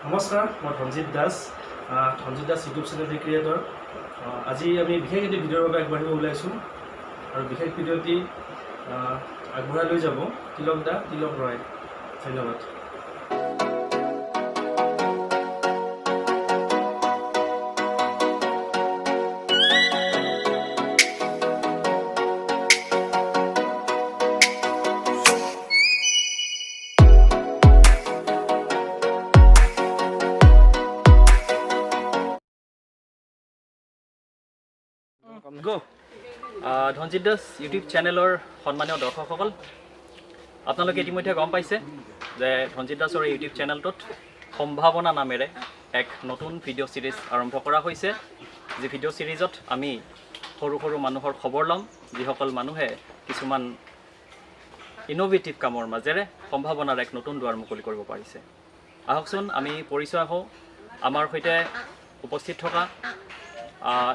নমস্কাৰ, মই Dhanjit Das YouTube channel creator. আজি আমি বিশেষ এটি ভিডিঅ'ৰ বাবে আগবাঢ়িব ওলাইছোঁ আৰু বিশেষ ভিডিঅ'টি আগবঢ়াই লৈ যাব তিলক ৰয়। ধন্যবাদ। ধনজিত দাস ইউটিউব চেনেলৰ সন্মানীয় দৰ্শকসকল, আপোনালোকে ইতিমধ্যে গম পাইছে যে ধনজিত দাসৰ এই ইউটিউব চেনেলটোত সম্ভাৱনা নামেৰে এক নতুন ভিডিঅ' ছিৰিজ আৰম্ভ কৰা হৈছে। যি ভিডিঅ' ছিৰিজত আমি সৰু সৰু মানুহৰ খবৰ ল'ম, যিসকল মানুহে কিছুমান ইন'ভেটিভ কামৰ মাজেৰে সম্ভাৱনাৰ এক নতুন দুৱাৰ মুকলি কৰিব পাৰিছে। আহকচোন আমি পৰিচয় হওঁ। আমাৰ সৈতে উপস্থিত থকা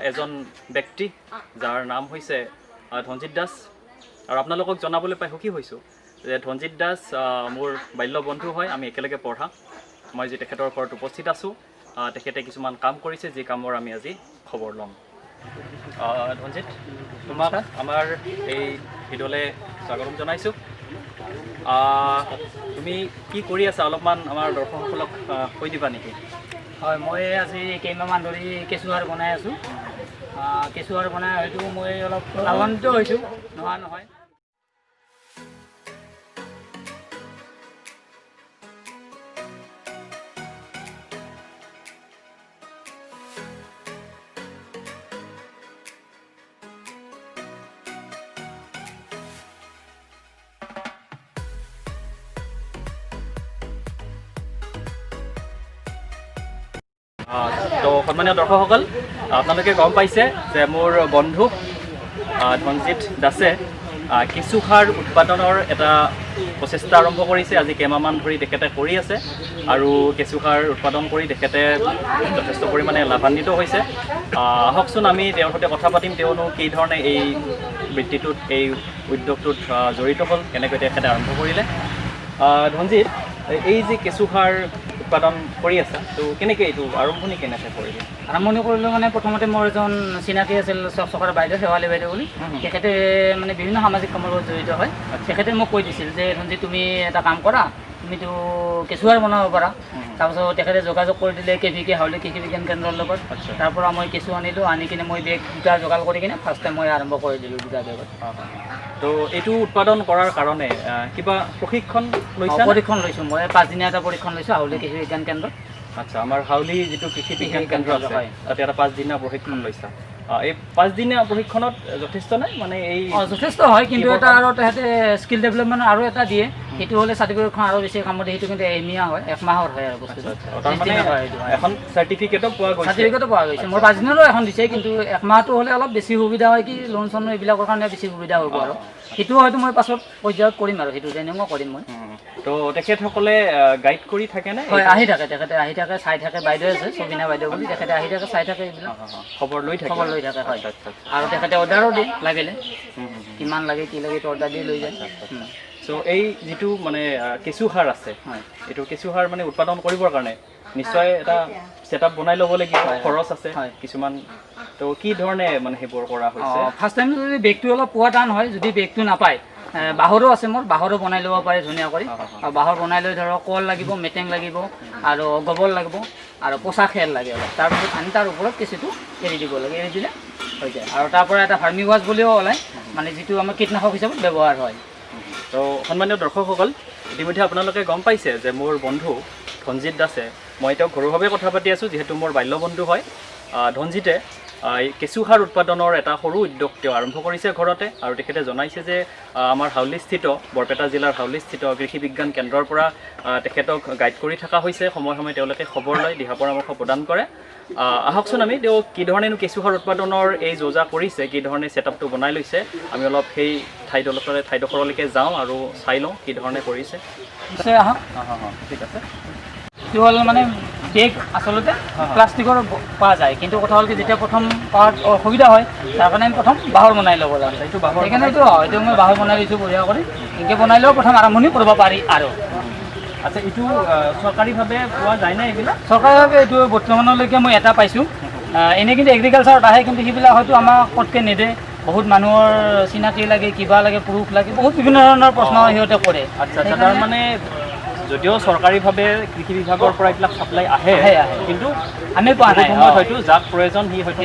এজন ব্যক্তি যাৰ নাম হৈছে ধনজিত দাস, আৰু আপোনালোকক জনাবলৈ পাই সুখী হৈছোঁ যে ধনজিত দাস মোৰ বাল্য বন্ধু হয়। আমি একেলগে পঢ়া। মই যি তেখেতৰ ঘৰত উপস্থিত আছোঁ, তেখেতে কিছুমান কাম কৰিছে, যি কামৰ আমি আজি খবৰ ল'ম। ধনজিত, তোমাক আমাৰ এই ভিডিঅ'লৈ স্বাগতম জনাইছোঁ। তুমি কি কৰি আছা অলপমান আমাৰ দৰ্শকসকলক কৈ দিবা নেকি? হয়, মই আজি কেইমাহমান ধৰি কেঁচুসাৰ বনাই আছোঁ। কেঁচুসাৰ বনাই হয়তো মই অলপ লাভান্বিত হৈছোঁ, নোহোৱা নহয়। তো সন্মানীয় দৰ্শকসকল, আপোনালোকে গম পাইছে যে মোৰ বন্ধু ধনজিত দাসে কেঁচুসাৰ উৎপাদনৰ এটা প্ৰচেষ্টা আৰম্ভ কৰিছে। আজি কেইমাহমান ধৰি তেখেতে কৰি আছে আৰু কেঁচুসাৰ উৎপাদন কৰি তেখেতে যথেষ্ট পৰিমাণে লাভান্বিত হৈছে। আহকচোন আমি তেওঁৰ সৈতে কথা পাতিম, তেওঁনো কি ধৰণে এই বৃত্তিটোত, এই উদ্যোগটোত জড়িত হ'ল, কেনেকৈ তেখেতে আৰম্ভ কৰিলে। ধনজিত, এই যে কেঁচুসাৰ উৎপাদন কৰি আছা, তো কেনেকৈ এইটো আৰম্ভণি কেনেকৈ কৰিলে? আৰম্ভণি কৰিলোঁ মানে প্ৰথমতে মোৰ এজন চিনাকি আছিল, চকচকাৰ বাইদেউ, শেৱালী বাইদেউ বুলি। তেখেতে মানে বিভিন্ন সামাজিক কামৰ লগত জড়িত হয়। তেখেতে মোক কৈ দিছিল যে ধনজিত, তুমি এটা কাম কৰা, তুমিতো কেঁচুসাৰ বনাব পাৰা। তাৰপিছত তেখেতে যোগাযোগ কৰি দিলে KVK হাউলি কৃষি বিজ্ঞান কেন্দ্ৰৰ লগত। তাৰ পৰা মই কেঁচু আনিলোঁ, আনি কিনে মই বেগ দুটা যোগাৰ কৰি কিনে ফাৰ্ষ্ট টাইম মই আৰম্ভ কৰি দিলোঁ দুটা বেগত। তো এইটো উৎপাদন কৰাৰ কাৰণে কিবা প্ৰশিক্ষণ লৈছা? প্ৰশিক্ষণ লৈছোঁ মই, 5 দিনীয়া এটা প্ৰশিক্ষণ লৈছোঁ হাউলি কৃষি বিজ্ঞান কেন্দ্ৰত। আচ্ছা, আমাৰ হাউলি যিটো কৃষি বিজ্ঞান কেন্দ্ৰ আছে, তাতে এটা 5 দিনীয়া প্ৰশিক্ষণ লৈছা। এই 5 দিনীয়া প্ৰশিক্ষণত যথেষ্ট নাই মানে এই যথেষ্ট হয়, কিন্তু এটা আৰু তাহাঁতে স্কিল ডেভেলপমেণ্ট আৰু এটা দিয়ে। সেইটো হ'লে চাৰ্টিফিকেটখন আৰু বেছি কামত দিয়ে। সেইটো কিন্তু এমীয়া হয়, 1 মাহৰ হয় আৰু বস্তুটো। এখন চাৰ্টিফিকেটো পোৱা গৈছে? চাৰ্টিফিকেটো পোৱা গৈছে। মোৰ 5 দিনৰো এখন দিছে, কিন্তু 1 মাহটো হ'লে অলপ বেছি সুবিধা হয়, কি লোন চন এইবিলাকৰ কাৰণে বেছি সুবিধা হ'ব আৰু সেইটো হয়তো মই পাছত পৰ্যায়ত কৰিম আৰু সেইটো ট্ৰেইনিঙো কৰিম মই। তো তেখেতসকলে গাইড কৰি থাকেনে? হয়, আহি থাকে, তেখেতে আহি থাকে, চাই থাকে। বাইদেউ আছে, সবিনা বাইদেউ বুলি, তেখেতে আহি থাকে, চাই থাকে, এইবিলাক খবৰ লৈ থাকে। হয়। আৰু তেখেতে অৰ্ডাৰো দিয়ে, লাগিলে কিমান লাগে কি লাগে অৰ্ডাৰ দি লৈ যায়। চ' এই যিটো মানে কেঁচুসাৰ আছে, এইটো কেঁচুসাৰ মানে উৎপাদন কৰিবৰ কাৰণে নিশ্চয় এটা ছেটআপ বনাই ল'ব লাগিব, খৰচ আছে কিছুমান। তো কি ধৰণে মানে সেইবোৰ কৰা হৈছে? ফাৰ্ষ্ট টাইম যদি বেগটো অলপ পোৱা টান হয়, যদি বেগটো নাপায়, বাঁহৰো আছে মোৰ, বাঁহৰো বনাই ল'ব পাৰে ধুনীয়া কৰি। আৰু বাঁহৰ বনাই লৈ ধৰক কল লাগিব, মেটেং লাগিব, আৰু গোবৰ লাগিব, আৰু পচা খেৰ লাগে অলপ। তাৰপিছত আনি তাৰ ওপৰত কেঁচুটো এৰি দিব লাগে, এৰি দিলে হৈ যায়। আৰু তাৰ পৰা এটা ভাৰ্মি ৱাছ বুলিও ওলায়, মানে যিটো আমাৰ কীটনাশক হিচাপত ব্যৱহাৰ হয়। তো সন্মানীয় দৰ্শকসকল, ইতিমধ্যে আপোনালোকে গম পাইছে যে মোৰ বন্ধু ধনজিত দাসে, মই তেওঁক ঘৰুৱাভাৱে কথা পাতি আছোঁ যিহেতু মোৰ বাল্য বন্ধু হয়। ধনজিতে কেঁচুসাৰ উৎপাদনৰ এটা সৰু উদ্যোগ তেওঁ আৰম্ভ কৰিছে ঘৰতে, আৰু তেখেতে জনাইছে যে আমাৰ হাউলিস্থিত, বৰপেটা জিলাৰ হাউলিস্থিত কৃষি বিজ্ঞান কেন্দ্ৰৰ পৰা তেখেতক গাইড কৰি থকা হৈছে। সময়ে সময়ে তেওঁলোকে খবৰ লয়, দিহা পৰামৰ্শ প্ৰদান কৰে। আহকচোন আমি তেওঁ কি ধৰণেনো কেঁচুসাৰ উৎপাদনৰ এই যোজা কৰিছে, কি ধৰণে ছেটআপটো বনাই লৈছে, আমি অলপ সেই ঠাইডোখৰলৈকে যাওঁ আৰু চাই লওঁ কি ধৰণে কৰিছে। ঠিক আছে। কি হ'ল মানে বেগ আচলতে প্লাষ্টিকৰ পোৱা যায়, কিন্তু কথা হ'ল কি যেতিয়া প্ৰথম পাৱাত অসুবিধা হয়, তাৰ কাৰণে আমি প্ৰথম বাঁহৰ বনাই ল'ব লাগে। এইটো বাঁহৰ, সেইকাৰণে এইটো মই বাঁহৰ বনাই লৈছোঁ বঢ়িয়া কৰি। এনেকৈ বনাই লওঁ প্ৰথম আৰম্ভণি কৰিব পাৰি। আৰু আচ্ছা এইটো চৰকাৰীভাৱে পোৱা যায় না এইবিলাক চৰকাৰীভাৱে এইটো বৰ্তমানলৈকে মই এটা পাইছোঁ এনেই কিন্তু এগ্ৰিকালচাৰত আহে কিন্তু সেইবিলাক হয়তো আমাক পটকৈ নেদে বহুত মানুহৰ চিনাকি লাগে কিবা লাগে প্ৰুফ লাগে বহুত বিভিন্ন ধৰণৰ প্ৰশ্ন সিহঁতে কৰে আচ্ছা আচ্ছা তাৰমানে যদিও চৰকাৰীভাৱে কৃষি বিভাগৰ পৰা এইবিলাক চাপ্লাই আহে কিন্তু আমি পোৱা নাই সময়ত হয়তো যাক প্ৰয়োজন সি হয়তো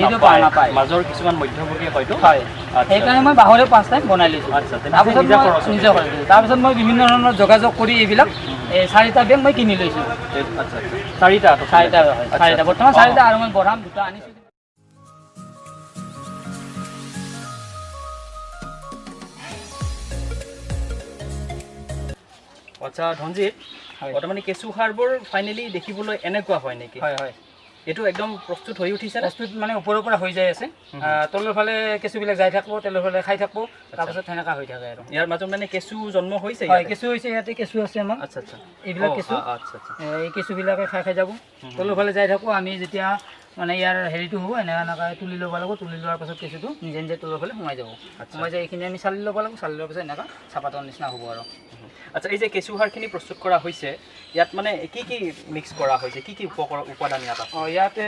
নাপায় মাজৰ কিছুমান মধ্যভোগীয়ে হয়তো হয় সেইকাৰণে মই বাঁহৰে 5 টাইম বনাই লৈছোঁ আচ্ছা তাৰপিছত নিজে কৰিছোঁ তাৰপিছত মই বিভিন্ন ধৰণৰ যোগাযোগ কৰি এইবিলাক এই 4টা বেগ মই কিনি লৈছোঁ আচ্ছা 4টা বৰ্তমান 4টা আৰু মই বঢ়াম 2টা আনিছোঁ আচ্ছা ধনজিৎ বৰ্তমানে কেঁচু সাৰবোৰ ফাইনেলি দেখিবলৈ এনেকুৱা হয় নেকি হয় হয় এইটো একদম প্ৰস্তুত হৈ উঠিছে প্ৰস্তুত মানে ওপৰৰ পৰা হৈ যায় আছে তলৰ ফালে কেঁচুবিলাক যাই থাকিব তলৰ ফালে খাই থাকিব তাৰপিছত সেনেকা হৈ থাকে আৰু ইয়াৰ মাজত মানে কেঁচু জন্ম হৈছে হয় কেঁচু হৈছে ইয়াতে কেঁচু আছে আমাৰ আচ্ছা আচ্ছা এইবিলাক কেঁচু আচ্ছা আচ্ছা এই কেঁচুবিলাকে খাই খাই যাব তলৰ ফালে যাই থাকোঁ আমি যেতিয়া মানে ইয়াৰ হেৰিটো হ'ব এনেকৈ তুলি ল'ব লাগিব তুলি লোৱাৰ পাছত কেঁচুটো নিজে নিজে তলৰ ফালে সোমাই যাব সোমাই যায় এইখিনি আমি চালি ল'ব লাগিব চালি লোৱাৰ পাছত এনেকুৱা চাপাতৰ নিচিনা হ'ব আৰু আচ্ছা এই যে কেঁচু সাৰখিনি প্ৰস্তুত কৰা হৈছে ইয়াত মানে কি কি মিক্স কৰা হৈছে কি কি উপাদান ইয়াত আছে ইয়াতে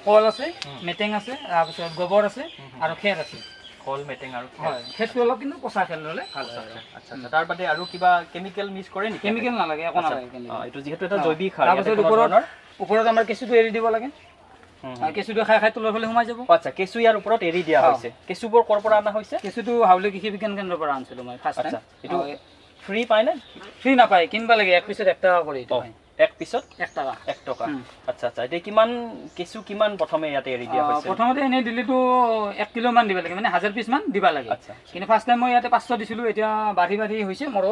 কল আছে মেটেং আছে তাৰপিছত গোবৰ আছে আৰু খেৰ আছে কল মেটেং আৰু হয় খেৰটো অলপ কিন্তু পচা খেৰ ল'লে ভাল হয় আচ্ছা আচ্ছা তাৰ বাদে আৰু কিবা কেমিকেল মিক্স কৰে নেকি কেমিকেল নালাগে একো নালাগে এইটো যিহেতু এটা জৈৱিক সাৰ তাৰপিছত ওপৰত আমাৰ কেঁচুটো এৰি দিব লাগে কেঁচুটো খাই খাই তলৰ ফালে সোমাই যাব আচ্ছা কেঁচু ইয়াৰ ওপৰত এৰি দিয়া হৈছে কেঁচুবোৰ ক'ৰ পৰা অনা হৈছে কেঁচুটো হাউলি কৃষি বিজ্ঞান কেন্দ্ৰৰ পৰা আনিছিলোঁ মই ফাৰ্ষ্ট টাইম এইটো ফ্ৰী পায় নে ফ্ৰী নাপায় কিনিব লাগে এক পিছত 1 টকা কৰি এক পিছত 1 টকা আচ্ছা আচ্ছা এতিয়া কিমান কেঁচু কিমান প্ৰথমে ইয়াতে এৰি দিয়া হৈছে প্ৰথমতে এনেই দিলেতো 1 কিলো মান দিব লাগে মানে 1000 পিছ মান দিব লাগে কিন্তু ফাৰ্ষ্ট টাইম মই ইয়াতে 500 দিছিলোঁ এতিয়া বাঢ়ি বাঢ়ি হৈছে মোৰো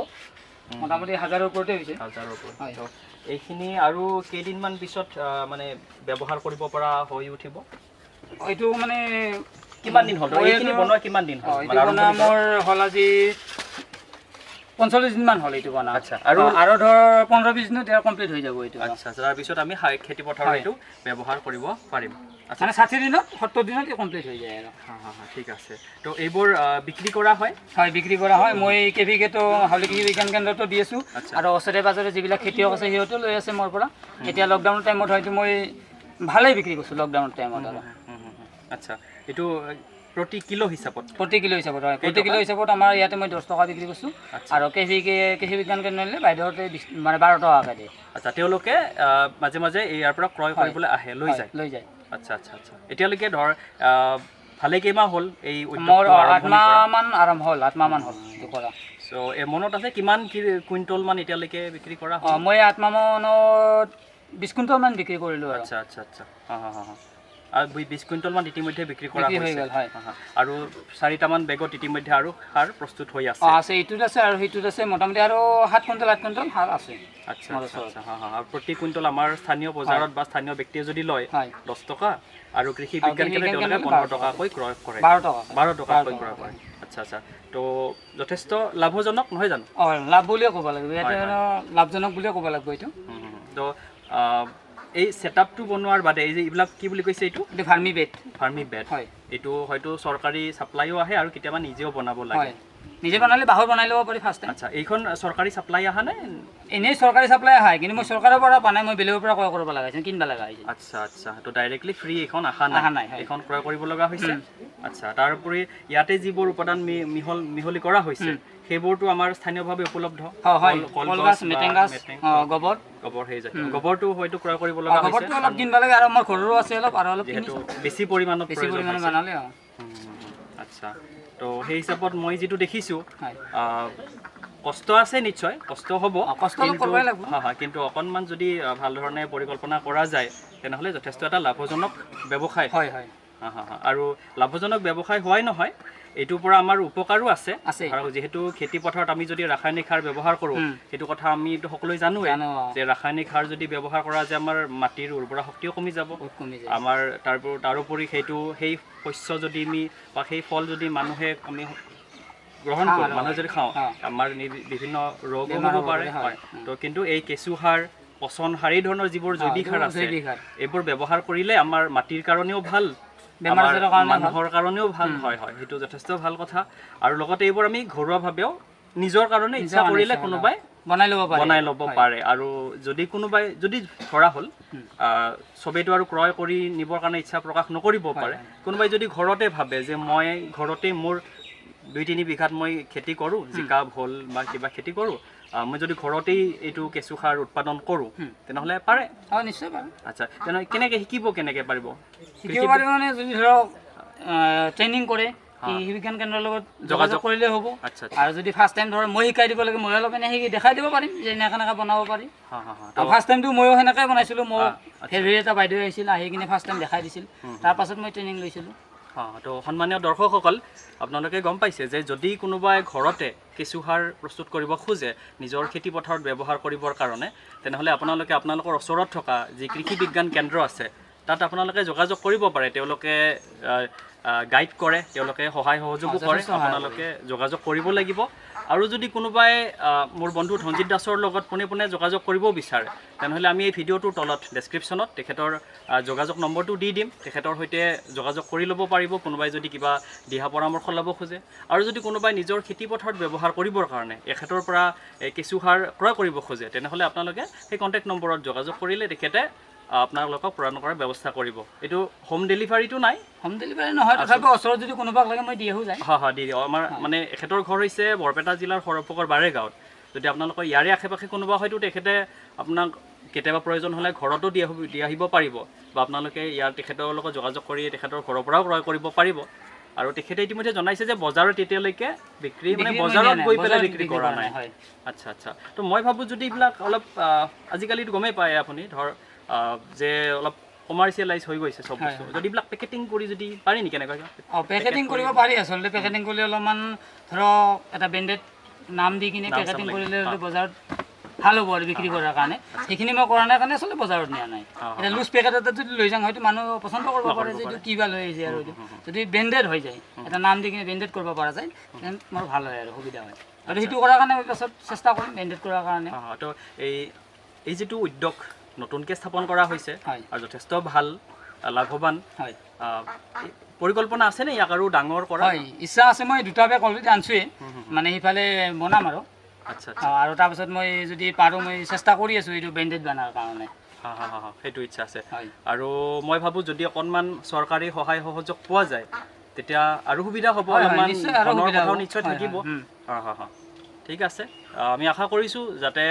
মোটামুটি 1000ৰ ওপৰতে হৈছে 1000ৰ ওপৰত এইখিনি আৰু কেইদিনমান পিছত মানে ব্যৱহাৰ কৰিব পৰা হৈ উঠিব এইটো মানে কিমান দিন হ'ল এইখিনি বনোৱা কিমান দিন হ'ল মানে মোৰ হ'ল আজি 45 দিনমান হ'ল এইটো বনা আচ্ছা আৰু ধৰ 15-20 দিনত ইয়াৰ কমপ্লিট হৈ যাব এইটো আচ্ছা তাৰপিছত আমি খেতি পথাৰত এইটো ব্যৱহাৰ কৰিব পাৰিম মানে 60 দিনত 70 দিনত কমপ্লিট হৈ যায় আৰু ঠিক আছে তো এইবোৰ বিক্ৰী কৰা হয় বিক্ৰী কৰা হয় মই কেভিকেতো হাউলি কৃষি বিজ্ঞান কেন্দ্ৰতো দি আছোঁ আৰু ওচৰে পাজৰে যিবিলাক খেতিয়ক আছে সিহঁতেও লৈ আছে মোৰ পৰা এতিয়া লকডাউনৰ টাইমত হয়তো মই ভালেই বিক্ৰী কৰিছোঁ লকডাউনৰ টাইমত আৰু আচ্ছা এইটো প্ৰতি কিলো হিচাপত হয় প্ৰতি কিলো হিচাপত আমাৰ ইয়াতে মই 10 টকা বিক্ৰী কৰিছোঁ আৰু কৃষি বিজ্ঞান কেন্দ্ৰলৈ বাইদেউহঁতে মানে 12 টকাকৈ দিয়ে আচ্ছা তেওঁলোকে মাজে মাজে ইয়াৰ পৰা ক্ৰয় কৰিবলৈ আহে লৈ যায় আচ্ছা আচ্ছা আচ্ছা এতিয়ালৈকে ধৰ ভালে কেইমাহ হ'ল এই মোৰ 8 মাহ মান আৰম্ভ হ'ল 8 মাহ মান হ'ল এইটো কৰা চ' মনত আছে কিমান কুইণ্টল মান এতিয়ালৈকে বিক্ৰী কৰা মই 8 মাহ মানত 20 কুইণ্টল মান বিক্ৰী কৰিলোঁ আচ্ছা আচ্ছা আচ্ছা আৰু 20 কুইণ্টল মান ইতিমধ্যে বিক্ৰী কৰা হৈছে আৰু 4টামান বেগত ইতিমধ্যে আৰু সাৰ প্ৰস্তুত হৈ আছে এইটোত আছে আৰু সেইটোত আছে মোটামুটি আৰু 7 কুইণ্টল 8 কুইণ্টল সাৰ আছে আচ্ছা আচ্ছা আৰু প্ৰতি কুইণ্টল আমাৰ স্থানীয় বজাৰত বা স্থানীয় ব্যক্তিয়ে যদি লয় 10 টকা আৰু কৃষি বিজ্ঞান কেন্দ্ৰই তেওঁলোকে 15 টকাকৈ ক্ৰয় কৰে 12 টকাকৈ ক্ৰয় কৰে আচ্ছা আচ্ছা তো যথেষ্ট লাভজনক নহয় জানো লাভ বুলিয়ে ক'ব লাগিব ইয়াতে লাভজনক বুলিয়ে ক'ব লাগিব এইটো তো এই সেটআপটো বনোৱাৰ বাদে এই যে এইবিলাক কি বুলি কৈছে এইটো ফাৰ্মি বেড হয় এইটো হয়তো চৰকাৰী সাপ্লাইও আহে আৰু কেতিয়াবা নিজেও বনাব লাগে নিজে বনালে বাহৰ বনাই ল'ব পাৰি ফাৰ্ষ্ট টাইম আচ্ছা এইখন চৰকাৰী সাপ্লাই আহা নে এনেই চৰকাৰী সাপ্লাই আহে কিন্তু মই চৰকাৰৰ পৰা পোৱা নাই মই বেলেগৰ পৰা ক্ৰয় কৰিব লগা হৈছে কিনিব লগা হৈছে আচ্ছা আচ্ছা তো ডাইৰেক্টলি ফ্ৰী এইখন আহা নাই এইখন ক্ৰয় কৰিব লগা হৈছে আচ্ছা তাৰোপৰি ইয়াতে যিবোৰ উপাদান মিহলি কৰা হৈছে সেইবোৰটো আমাৰ স্থানীয়ভাৱে উপলব্ধ কলগছ মেটেংগাছ গোবৰ সেই জাতীয় গোবৰটো হয়তো ক্ৰয় কৰিব লগা হৈছে গোবৰটো অলপ কিনিব লাগে আৰু আমাৰ ঘৰৰো আছে অলপ যিহেতু বেছি পৰিমাণত বনালে আচ্ছা তো সেই হিচাপত মই যিটো দেখিছোঁ কষ্ট আছে নিশ্চয় কষ্ট হ'ব কিন্তু অকণমান যদি ভাল ধৰণে পৰিকল্পনা কৰা যায় তেনেহ'লে যথেষ্ট এটা লাভজনক ব্যৱসায় আৰু লাভজনক ব্যৱসায় হোৱাই নহয় এইটোৰ পৰা আমাৰ উপকাৰো আছে আৰু যেহেতু খেতি পথাৰত আমি যদি ৰাসায়নিক সাৰ ব্যৱহাৰ কৰোঁ সেইটো কথা আমি সকলোৱে জানোৱে যে ৰাসায়নিক সাৰ যদি ব্যৱহাৰ কৰা যায় আমাৰ মাটিৰ উৰ্বৰা শক্তিও কমি যাব আমাৰ তাৰোপৰি সেই শস্য যদি আমি বা সেই ফল যদি মানুহে আমি গ্ৰহণ কৰোঁ মানুহে যদি খাওঁ আমাৰ বিভিন্ন ৰোগো হ'ব পাৰে তো কিন্তু এই কেঁচু সাৰ পচন সাৰ এই ধৰণৰ যিবোৰ জৈৱিক সাৰ আছে এইবোৰ ব্যৱহাৰ কৰিলে আমাৰ মাটিৰ কাৰণেও ভাল মানুহৰ কাৰণেও ভাল হয় সেইটো যথেষ্ট ভাল কথা আৰু লগতে এইবোৰ আমি ঘৰুৱাভাৱেও নিজৰ কাৰণে ইচ্ছা কৰিলে কোনোবাই বনাই ল'ব পাৰে আৰু যদি কোনোবাই যদি ধৰা হ'ল চবেইটো আৰু ক্ৰয় কৰি নিবৰ কাৰণে ইচ্ছা প্ৰকাশ নকৰিব পাৰে কোনোবাই যদি ঘৰতে ভাবে যে মই ঘৰতে মোৰ 2-3 বিঘাত মই খেতি কৰোঁ জিকা ভোল বা কিবা খেতি কৰোঁ মই যদি ঘৰতেই এইটো কেঁচু সাৰ উৎপাদন কৰোঁ তেনেহ'লে পাৰে নিশ্চয় পাৰে আচ্ছা তেনেহ'লে কেনেকৈ শিকিব কেনেকৈ পাৰিব মানে যদি ধৰক ট্ৰেইনিং কৰে কৃষি বিজ্ঞান কেন্দ্ৰৰ লগত যোগাযোগ কৰিলে হ'ব আৰু যদি ফাৰ্ষ্ট টাইম ধৰক মই শিকাই দিব লাগে মই অলপ এনে শিকি দেখাই দিব পাৰিম যে এনেকৈ বনাব পাৰি ফাৰ্ষ্ট টাইমটো ময়ো সেনেকৈ বনাইছিলোঁ মোৰ ফেভৰেট এটা বাইদেউ আহিছিল আহি কিনে ফাৰ্ষ্ট টাইম দেখাই দিছিল তাৰপাছত মই ট্ৰেইনিং লৈছিলোঁ তো সন্মানীয় দৰ্শকসকল আপোনালোকে গম পাইছে যে যদি কোনোবাই ঘৰতে কেঁচু সাৰ প্ৰস্তুত কৰিব খোজে নিজৰ খেতি পথাৰত ব্যৱহাৰ কৰিবৰ কাৰণে তেনেহ'লে আপোনালোকৰ ওচৰত থকা যি কৃষি বিজ্ঞান কেন্দ্ৰ আছে তাত আপোনালোকে যোগাযোগ কৰিব পাৰে তেওঁলোকে গাইড কৰে তেওঁলোকে সহায় সহযোগো কৰে আপোনালোকে যোগাযোগ কৰিব লাগিব আৰু যদি কোনোবাই মোৰ বন্ধু ধনজিত দাসৰ লগত পোনে যোগাযোগ কৰিব বিচাৰে তেনেহ'লে আমি এই ভিডিঅ'টোৰ তলত ডেছক্ৰিপশ্যনত তেখেতৰ যোগাযোগ নম্বৰটো দি দিম তেখেতৰ সৈতে যোগাযোগ কৰি ল'ব পাৰিব কোনোবাই যদি কিবা দিহা পৰামৰ্শ ল'ব খোজে আৰু যদি কোনোবাই নিজৰ খেতি পথাৰত ব্যৱহাৰ কৰিবৰ কাৰণে এখেতৰ পৰা কেঁচু সাৰ ক্ৰয় কৰিব খোজে তেনেহ'লে আপোনালোকে সেই কণ্টেক্ট নম্বৰত যোগাযোগ কৰিলে তেখেতে আপোনালোকক প্ৰদান কৰাৰ ব্যৱস্থা কৰিব এইটো হোম ডেলিভাৰীটো নাই হোম ডেলিভাৰী নহয় তথাপিও ওচৰত যদি কোনোবাক লাগে মই দি আহোঁ যায় দি দিওঁ আমাৰ মানে এখেতৰ ঘৰ হৈছে বৰপেটা জিলাৰ সৰহপকৰ বাৰেগাঁৱত যদি আপোনালোকৰ ইয়াৰে আশে পাশে কোনোবা হয়তো তেখেতে আপোনাক কেতিয়াবা প্ৰয়োজন হ'লে ঘৰতো দি আহিব পাৰিব বা আপোনালোকে ইয়াৰ তেখেতৰ লগত যোগাযোগ কৰি তেখেতৰ ঘৰৰ পৰাও ক্ৰয় কৰিব পাৰিব আৰু তেখেতে ইতিমধ্যে জনাইছে যে বজাৰত এতিয়ালৈকে বিক্ৰী মানে বজাৰত গৈ পেলাই বিক্ৰী কৰা নাই আচ্ছা তো মই ভাবোঁ যদি এইবিলাক অলপ আজিকালিতো গমেই পায় আপুনি ধৰ যে অলপ কমাৰ্চিয়েলাইজ হৈ গৈছে চব বস্তু যদি এইবিলাক পেকেটিং কৰি যদি পাৰি নেকি কেনেকৈ পেকেটিং কৰিব পাৰি আচলতে পেকেটিং কৰিলে অলপমান ধৰক এটা ব্ৰেণ্ডেড নাম দি কিনে পেকেটিং কৰিলে বজাৰত ভাল হ'ব আৰু বিক্ৰী কৰাৰ কাৰণে সেইখিনি মই কৰা নাই কাৰণে আচলতে বজাৰত নিয়া নাই এতিয়া লুজ পেকেট এটা যদি লৈ যাওঁ হয়তো মানুহ পচন্দ কৰিব পাৰে যে এইটো কিবা লৈ আহিছে আৰু এইটো যদি ব্ৰেণ্ডেড হৈ যায় এটা নাম দি কিনে ব্ৰেণ্ডেড কৰিব পৰা যায় তেনে মোৰ ভাল হয় আৰু সুবিধা হয় আৰু সেইটো কৰাৰ কাৰণে মই পাছত চেষ্টা কৰিম ব্ৰেণ্ডেড কৰাৰ কাৰণে তো এই যিটো উদ্যোগ নতুনকৈ স্থাপন কৰা হৈছে আৰু যথেষ্ট ভাল লাভৱান হয় পৰিকল্পনা আছেনে ইয়াক আৰু ডাঙৰ কৰা হয় ইচ্ছা আছে মই দুটা বেগ অলৰেডি আনিছোঁৱেই মানে সিফালে বনাম আৰু আচ্ছা আৰু তাৰপিছত মই যদি পাৰোঁ মই চেষ্টা কৰি আছোঁ এইটো ব্ৰেণ্ডেড বনাৰ কাৰণে সেইটো ইচ্ছা আছে আৰু মই ভাবোঁ যদি অকণমান চৰকাৰী সহায় সহযোগ পোৱা যায় তেতিয়া আৰু সুবিধা হ'ব অলপমান নিশ্চয় থাকিব ঠিক আছে আমি আশা কৰিছোঁ যাতে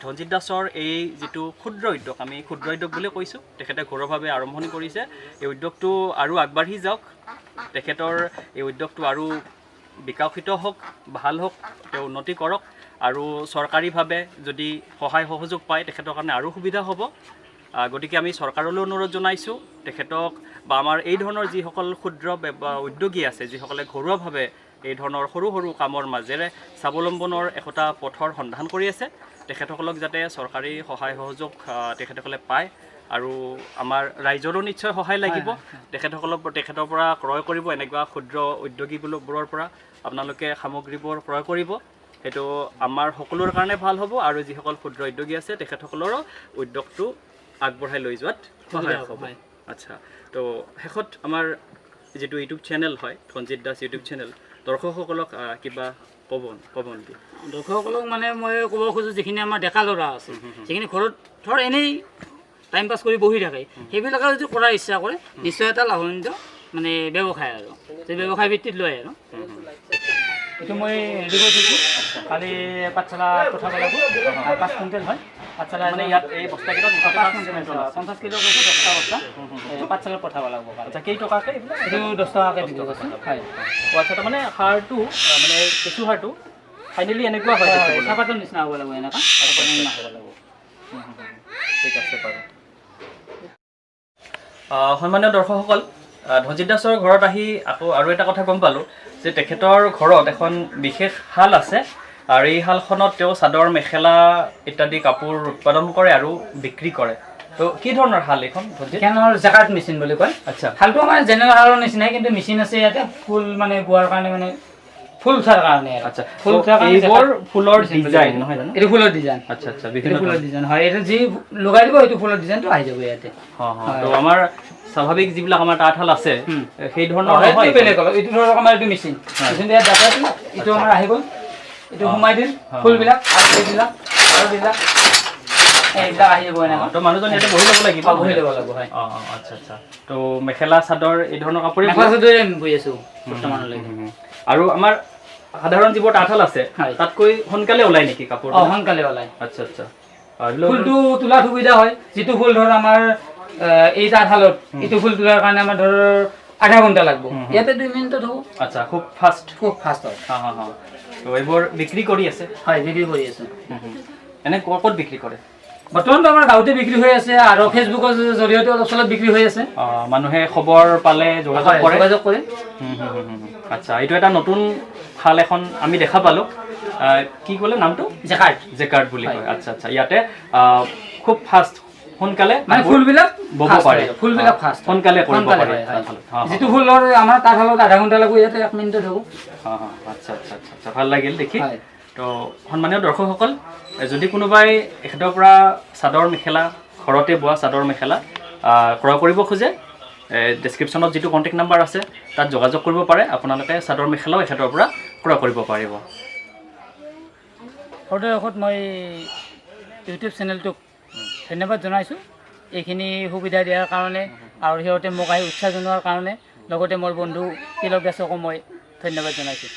ধনজিত দাসৰ এই যিটো ক্ষুদ্ৰ উদ্যোগ আমি ক্ষুদ্ৰ উদ্যোগ বুলি কৈছোঁ তেখেতে ঘৰুৱাভাৱে আৰম্ভণি কৰিছে এই উদ্যোগটো আৰু আগবাঢ়ি যাওক তেখেতৰ এই উদ্যোগটো আৰু বিকশিত হওক ভাল হওক তেওঁ উন্নতি কৰক আৰু চৰকাৰীভাৱে যদি সহায় সহযোগ পায় তেখেতৰ কাৰণে আৰু সুবিধা হ'ব গতিকে আমি চৰকাৰলৈ অনুৰোধ জনাইছোঁ তেখেতক বা আমাৰ এই ধৰণৰ যিসকল ক্ষুদ্ৰ উদ্যোগী আছে যিসকলে ঘৰুৱাভাৱে এই ধৰণৰ সৰু সৰু কামৰ মাজেৰে স্বাৱলম্বনৰ একোটা পথৰ সন্ধান কৰি আছে তেখেতসকলক যাতে চৰকাৰী সহায় সহযোগ তেখেতসকলে পায় আৰু আমাৰ ৰাইজৰো নিশ্চয় সহায় লাগিব তেখেতৰ পৰা ক্ৰয় কৰিব এনেকুৱা ক্ষুদ্ৰ উদ্যোগীবোৰৰ পৰা আপোনালোকে সামগ্ৰীবোৰ ক্ৰয় কৰিব সেইটো আমাৰ সকলোৰে কাৰণে ভাল হ'ব আৰু যিসকল ক্ষুদ্ৰ উদ্যোগী আছে তেখেতসকলৰো উদ্যোগটো আগবঢ়াই লৈ যোৱাত সহায় হ'ব আচ্ছা তো শেষত আমাৰ যিটো ইউটিউব চেনেল হয় ধনজিত দাস ইউটিউব চেনেল দৰ্শকসকলক কিবা ক'ব নেকি দৰ্শকসকলক মানে মই ক'ব খোজোঁ যিখিনি আমাৰ ডেকা ল'ৰা আছে যিখিনি ঘৰত ধৰ এনেই টাইম পাছ কৰি বহি থাকে সেইবিলাকে যদি কৰাৰ ইচ্ছা কৰে নিশ্চয় এটা লাভান্বিত মানে ব্যৱসায় আৰু যে ব্যৱসায় ভিত্তিত লয় আৰু এইটো মই ৰেডি কৰি থৈছোঁ কালি পাঠশালা পঠাব লাগিব 5 কুইণ্টেল হয় পাঠশালা মানে ইয়াত এই বস্তাকেইটা 50 কিলো কৈছোঁ 10টা বস্তা পাঠশালাত পঠাব লাগিব আচ্ছা কেই টকাকৈ এইটো 10 টকাকৈ বিক্ৰী কৰিছোঁ হয় আচ্ছা তাৰমানে সাৰটো মানে কেঁচু সাৰটো ফাইনেলি এনেকুৱা হয় চাহপাতৰ নিচিনা হ'ব লাগিব এনেকুৱা হ'ব লাগিব ঠিক আছে বাৰু সন্মানীয় দৰ্শকসকল ধনজিত দাসৰ ঘৰত আহি আকৌ আৰু এটা কথা গম পালোঁ যে তেখেতৰ ঘৰত এখন বিশেষ শাল আছে আৰু এই শালখনত তেওঁ চাদৰ মেখেলা ইত্যাদি কাপোৰ উৎপাদন কৰে আৰু বিক্ৰী কৰে তো কি ধৰণৰ শাল এইখন এখনৰ জেকাৰ্ট মেচিন বুলি কয় আচ্ছা শালটো আমাৰ জেনেৰেল শালৰ নিচিনাই কিন্তু মেচিন আছে ইয়াতে ফুল মানে বোৱাৰ কাৰণে মানে ফুল উঠাৰ কাৰণে আচ্ছা ফুল উঠাৰ কাৰণে এইবোৰ ফুলৰ ডিজাইন নহয় জানো এইটো ফুলৰ ডিজাইন আচ্ছা আচ্ছা বিভিন্ন ফুলৰ ডিজাইন হয় এইটো যি লগাই দিব এইটো ফুলৰ ডিজাইনটো আহি যাব ইয়াতে তো আমাৰ স্বাভাৱিক যিবিলাক আমাৰ তাঁতশাল আছে সেই ধৰণৰ বেলেগ অলপ এইটো ধৰক আমাৰ এইটো মেচিন মেচিনটো ইয়াত ডাটাটো এইটো আমাৰ আহি গ'ল এইটো সোমাই দিম ফুলবিলাক আৰু এইবিলাক এইবিলাক আহি যাব এনেকুৱা তো মানুহজন ইয়াতে বহি ল'ব লাগিব বহি ল'ব লাগিব হয় আচ্ছা আচ্ছা তো মেখেলা চাদৰ এই ধৰণৰ কাপোৰে মেখেলা চাদৰে আমি বহি আছোঁ বৰ্তমানলৈকে আৰু আমাৰ সাধাৰণ যিবোৰ তাঁতশাল আছে তাতকৈ সোনকালে ওলাই নেকি কাপোৰ সোনকালে ওলাই আচ্ছা আচ্ছা ফুলটো তোলাত সুবিধা হয় যিটো ফুল ধৰ আমাৰ এই তাঁতশালত এইটো ফুল তোলাৰ কাৰণে আমাৰ ধৰ আধা ঘণ্টা লাগব ইয়াতে 2 মিনিটত হ'ব আচ্ছা খুব ফাষ্ট হয় তো এইবোৰ বিক্ৰী কৰি আছে হয় বিক্ৰী কৰি আছে এনে ক'ত বিক্ৰী কৰে বৰ্তমানতো আমাৰ গাঁৱতে বিক্ৰী হৈ আছে আৰু ফেচবুকৰ জৰিয়তে অলপ চলপ বিক্ৰী হৈ আছে মানুহে খবৰ পালে যোগাযোগ কৰে আচ্ছা এইটো এটা নতুন শাল এখন আমি দেখা পালোঁ কি ক'লে নামটো জেকাৰ্ড বুলি কয় আচ্ছা আচ্ছা ইয়াতে খুব ফাষ্ট সোনকালে মানে ফুলবিলাক বব পাৰে ফুলবিলাক ফাষ্ট সোনকালে কৰিব পাৰে যিটো ফুলৰ আমাৰ তাঁতশালত আধা ঘণ্টা লাগিব ইয়াতে 1 মিনিটত হ'ব আচ্ছা আচ্ছা আচ্ছা ভাল লাগিল দেখি তো সন্মানীয় দৰ্শকসকল যদি কোনোবাই এখেতৰ পৰা চাদৰ মেখেলা ঘৰতে বোৱা চাদৰ মেখেলা ক্ৰয় কৰিব খোজে ডেছক্ৰিপশ্যনত যিটো কণ্টেক্ট নাম্বাৰ আছে তাত যোগাযোগ কৰিব পাৰে আপোনালোকে চাদৰ মেখেলাও এখেতৰ পৰা ক্ৰয় কৰিব পাৰিব সদৌ মই ইউটিউব চেনেলটোক ধন্যবাদ জনাইছোঁ এইখিনি সুবিধা দিয়াৰ কাৰণে আৰু সিহঁতে মোক আহি উৎসাহ জনোৱাৰ কাৰণে লগতে মোৰ বন্ধু তিলক দাসকো মই ধন্যবাদ জনাইছোঁ